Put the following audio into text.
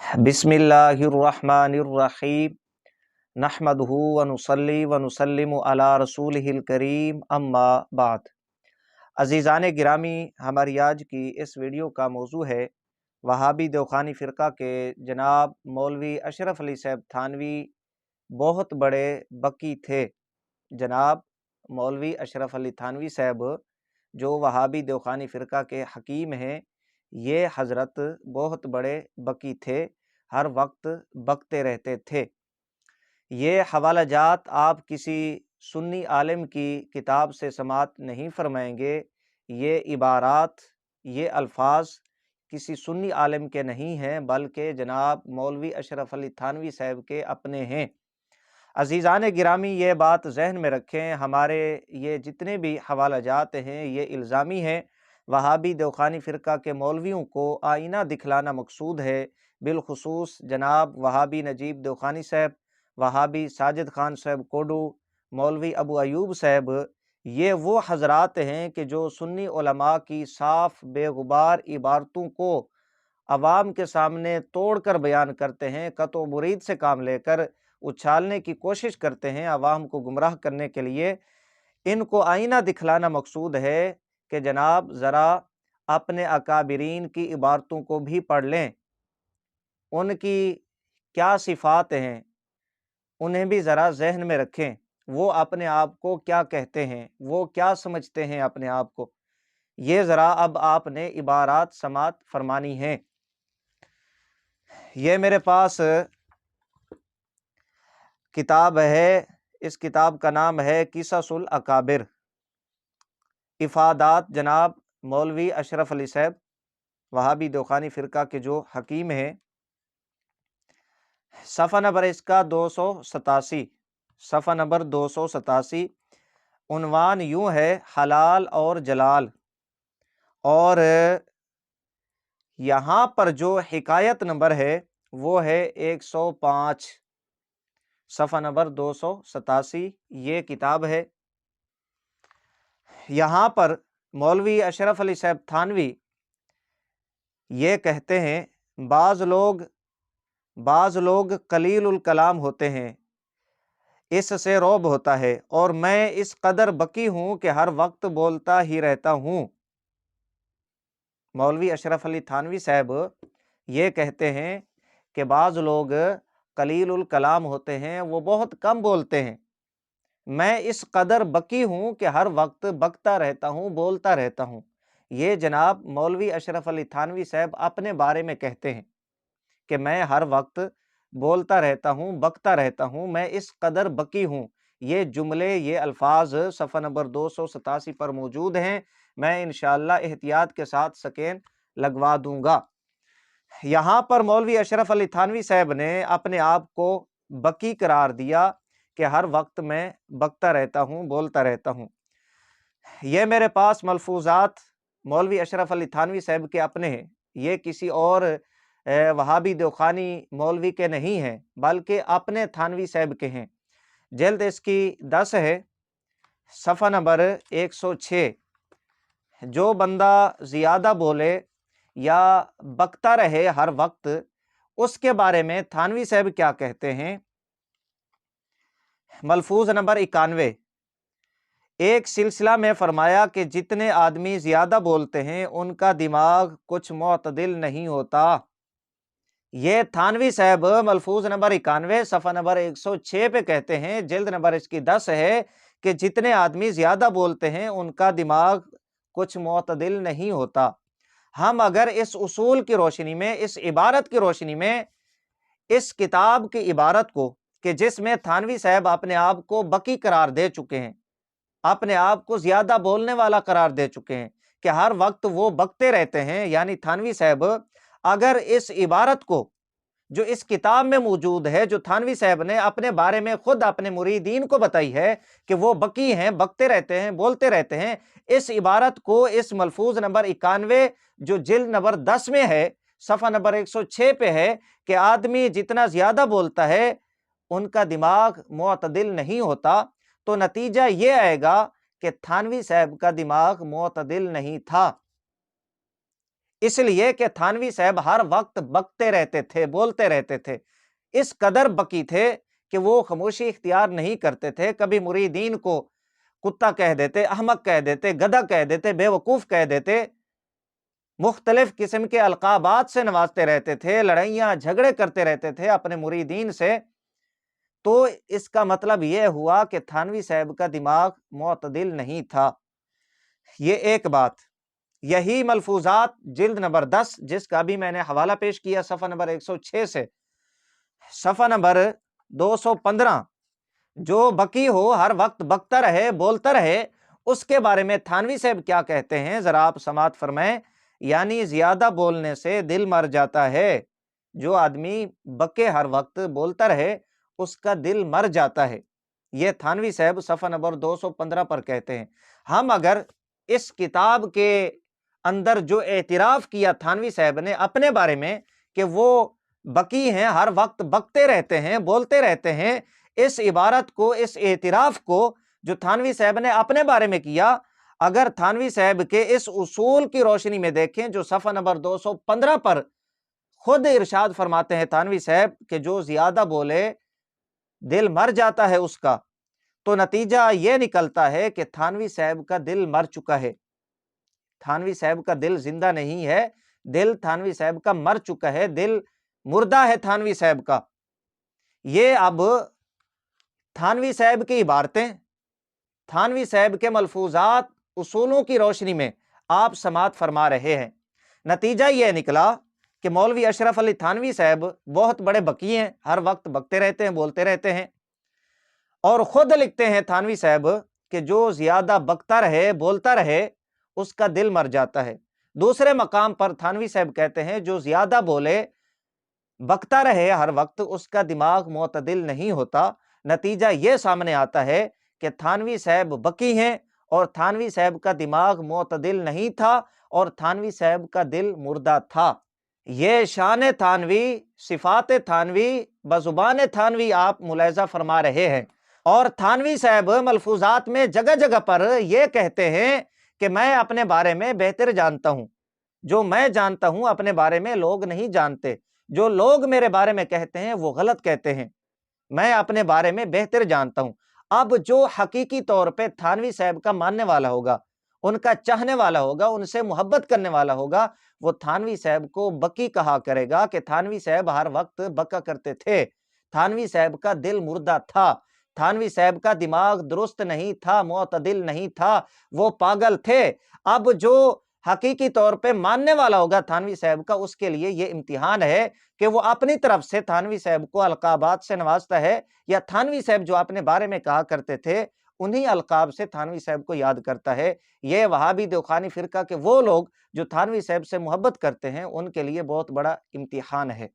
बिस्मिल्लाहिर्रहमानिर्रहीम नहमदुहु व नुसल्ली व नुसल्लिमु अला रसूलिहिल करीम अम्मा बाद। अज़ीज़ान गिरामी, हमारी आज की इस वीडियो का मौजू है वहाबी दौखानी फ़िरक़ा के जनाब मौलवी अशरफ अली साहब थानवी बहुत बड़े बकी थे। जनाब मौलवी अशरफ अली थानवी साहब जो वहाबी दौखानी फ़िरक़ा के हकीम हैं, ये हज़रत बहुत बड़े बकी थे, हर वक्त बकते रहते थे। ये हवालाजात आप किसी सुन्नी आलिम की किताब से समात नहीं फरमाएंगे। ये इबारात, ये अल्फाज किसी सुन्नी आलिम के नहीं हैं, बल्कि जनाब मौलवी अशरफ अली थानवी साहब के अपने हैं। अज़ीज़ान गिरामी, ये बात जहन में रखें, हमारे ये जितने भी हवालाजात हैं ये इल्ज़ामी हैं। वहाबी दौखानी फ़िरक़ा के मौलवियों को आईना दिखलाना मकसूद है। बिलखुसूस जनाब वहाबी नजीब दौखानी साहब, वहाबी साजिद खान साहब कोडू, मौलवी अबू अयूब साहब, ये वो हजरात हैं कि जो सुन्नी उलमा की साफ़ बेगुबार इबारतों को अवाम के सामने तोड़ कर बयान करते हैं, कतो मुरीद से काम लेकर उछालने की कोशिश करते हैं अवाम को गुमराह करने के लिए। इनको आईना दिखलाना मकसूद है कि जनाब ज़रा अपने अकाबिरीन की इबारतों को भी पढ़ लें, उनकी क्या सिफ़ात हैं उन्हें भी ज़रा जहन में रखें। वो अपने आप को क्या कहते हैं, वो क्या समझते हैं अपने आप को, ये ज़रा अब आपने इबारात समात फरमानी हैं। ये मेरे पास किताब है, इस किताब का नाम है क़िससुल अकाबिर, इफ़ादात जनाब मौलवी अशरफ अली साहब वहाबी दौखानी फ़िरक़ा के जो हकीम हैं। सफ़ा नंबर इसका 287, सफ़ा नंबर 287। उन्वान यूँ है, हलाल और जलाल। और यहाँ पर जो हिकायत नंबर है वो है 105, सफ़ा नंबर 287 ये किताब है। यहाँ पर मौलवी अशरफ अली साहब थानवी ये कहते हैं, बाज़ लोग कलीलुल कलाम होते हैं, इससे रौब होता है, और मैं इस कदर बकी हूँ कि हर वक्त बोलता ही रहता हूँ। मौलवी अशरफ अली थानवी साहब ये कहते हैं कि बाज़ लोग कलीलुल कलाम होते हैं, वो बहुत कम बोलते हैं, मैं इस कदर बकी हूँ कि हर वक्त बकता रहता हूँ, बोलता रहता हूँ। ये जनाब मौलवी अशरफ अली थानवी साहब अपने बारे में कहते हैं कि मैं हर वक्त बोलता रहता हूँ, बकता रहता हूँ, मैं इस कदर बकी हूँ। ये जुमले, ये अल्फाज सफ़ा नंबर 287 पर मौजूद हैं। मैं इंशाअल्लाह एहतियात के साथ स्कैन लगवा दूंगा। यहाँ पर मौलवी अशरफ अली थानवी साहब ने अपने आप को बकी करार दिया कि हर वक्त मैं बकता रहता हूँ, बोलता रहता हूँ। ये मेरे पास मलफूजात मौलवी अशरफ अली थानवी साहब के अपने हैं, ये किसी और वहाबी दौखानी मौलवी के नहीं हैं, बल्कि अपने थानवी साहब के हैं। जल्द इसकी 10 है, सफ़ा नंबर 106। जो बंदा ज़ियादा बोले या बकता रहे हर वक्त, उसके बारे में थानवी साहब क्या कहते हैं। मलफूज नंबर 91, एक सिलसिला में फरमाया कि जितने आदमी ज़्यादा बोलते हैं उनका दिमाग कुछ मुअतदिल नहीं होता। ये थानवी साहब मलफूज नंबर 91 सफ़ा नंबर 106 पे कहते हैं, जिल्द नंबर इसकी 10 है, कि जितने आदमी ज़्यादा बोलते हैं उनका दिमाग कुछ मुअतदिल नहीं होता। हम अगर इस उसूल की रोशनी में, इस इबारत की रोशनी में, इस किताब की इबारत को कि जिसमें थानवी साहब अपने आप को बकी करार दे चुके हैं, अपने आप को ज्यादा बोलने वाला करार दे चुके हैं कि हर वक्त वो बकते रहते हैं, यानी थानवी साहब अगर इस इबारत को जो इस किताब में मौजूद है, जो थानवी साहब ने अपने बारे में खुद अपने मुरीदीन को बताई है कि वो बकी हैं, बकते रहते हैं, बोलते रहते हैं, इस इबारत को इस मलफूज नंबर 91 जो जिल्द नंबर 10 में है, सफ़ा नंबर 106 पे है कि आदमी जितना ज्यादा बोलता है उनका दिमाग मुअतदिल नहीं होता, तो नतीजा ये आएगा कि थानवी साहब का दिमाग मुअतदिल नहीं था। اس لیے کہ تھانوی صاحب ہر وقت بکتے رہتے تھے، بولتے رہتے تھے، اس قدر بکی تھے کہ وہ خاموشی اختیار نہیں کرتے تھے۔ کبھی مریدین کو کتا کہہ دیتے، احمق کہہ دیتے، گدھا کہہ دیتے، بے وقوف کہہ دیتے، مختلف قسم کے القابات سے نوازتے رہتے تھے، لڑائیاں جھگڑے کرتے رہتے تھے اپنے مریدین سے۔ تو اس کا مطلب یہ ہوا کہ تھانوی صاحب کا دماغ معتدل نہیں تھا۔ یہ ایک بات۔ یہی ملفوظات جلد نمبر 10، جس کا بھی میں نے حوالہ پیش کیا صفحہ نمبر 106 سے صفحہ نمبر 215، جو بکی ہو، ہر وقت بکتا رہے، بولتا رہے، اس کے بارے میں تھانوی صاحب کیا کہتے ہیں ذرا آپ سماعت فرمائیں۔ یعنی زیادہ بولنے سے دل مر جاتا ہے۔ جو آدمی بکے، ہر وقت بولتا رہے، اس کا دل مر جاتا ہے۔ یہ تھانوی صاحب صفحہ نمبر 215 پر کہتے ہیں۔ ہم اگر اس کتاب کے اندر جو اعتراف کیا تھانوی صاحب نے اپنے بارے میں کہ وہ بکی ہیں، ہر وقت بکتے رہتے ہیں، بولتے رہتے ہیں، اس عبارت کو، اس اعتراف کو جو تھانوی صاحب نے اپنے بارے میں کیا، اگر تھانوی صاحب کے اس اصول کی روشنی میں دیکھیں جو صفحہ نمبر 215 پر خود ارشاد فرماتے ہیں تھانوی صاحب کہ جو زیادہ بولے دل مر جاتا ہے اس کا، تو نتیجہ یہ نکلتا ہے کہ تھانوی صاحب کا دل مر چکا ہے۔ تھانوی صاحب کا دل زندہ نہیں ہے، دل تھانوی صاحب کا مر چکا ہے، دل مردہ ہے تھانوی صاحب کا۔ یہ اب تھانوی صاحب کی عبارتیں، تھانوی صاحب کے ملفوظات، اصولوں کی روشنی میں آپ سماعت فرما رہے ہیں۔ نتیجہ یہ نکلا کہ مولوی اشرف علی تھانوی صاحب بہت بڑے بکی ہیں، ہر وقت بکتے رہتے ہیں، بولتے رہتے ہیں، اور خود لکھتے ہیں تھانوی صاحب کہ جو زیادہ بکتا رہے، بولتا رہے، اس کا دل مر جاتا ہے۔ دوسرے مقام پر تھانوی صاحب کہتے ہیں جو زیادہ بولے، بکتا رہے ہر وقت، اس کا دماغ معتدل نہیں ہوتا۔ نتیجہ یہ سامنے آتا ہے کہ تھانوی صاحب بکی ہیں اور تھانوی صاحب کا دماغ معتدل نہیں تھا اور تھانوی صاحب کا دل مردہ تھا۔ یہ شان تھانوی، صفات تھانوی، بزبان تھانوی آپ ملاحظہ فرما رہے ہیں۔ اور تھانوی صاحب ملفوظات میں جگہ جگہ پر یہ کہتے ہیں کہ میں اپنے بارے میں بہتر جانتا ہوں، جو میں جانتا ہوں اپنے بارے میں لوگ نہیں جانتے، جو لوگ میرے بارے میں کہتے ہیں وہ غلط کہتے ہیں، میں اپنے بارے میں بہتر جانتا ہوں۔ اب جو حقیقی طور پہ تھانوی صاحب کا ماننے والا ہوگا، ان کا چاہنے والا ہوگا، ان سے محبت کرنے والا ہوگا، وہ تھانوی صاحب کو بکی کہا کرے گا کہ تھانوی صاحب ہر وقت بکا کرتے تھے، تھانوی صاحب کا دل مردہ تھا، تھانوی صاحب کا دماغ درست نہیں تھا، معتدل نہیں تھا، وہ پاگل تھے۔ اب جو حقیقی طور پہ ماننے والا ہوگا تھانوی صاحب کا، اس کے لیے یہ امتحان ہے کہ وہ اپنی طرف سے تھانوی صاحب کو القابات سے نوازتا ہے، یا تھانوی صاحب جو اپنے بارے میں کہا کرتے تھے انہی القاب سے تھانوی صاحب کو یاد کرتا ہے۔ یہ وہابی دیوخانی فرقہ کے وہ لوگ جو تھانوی صاحب سے محبت کرتے ہیں، ان کے لیے بہت بڑا امتحان ہے۔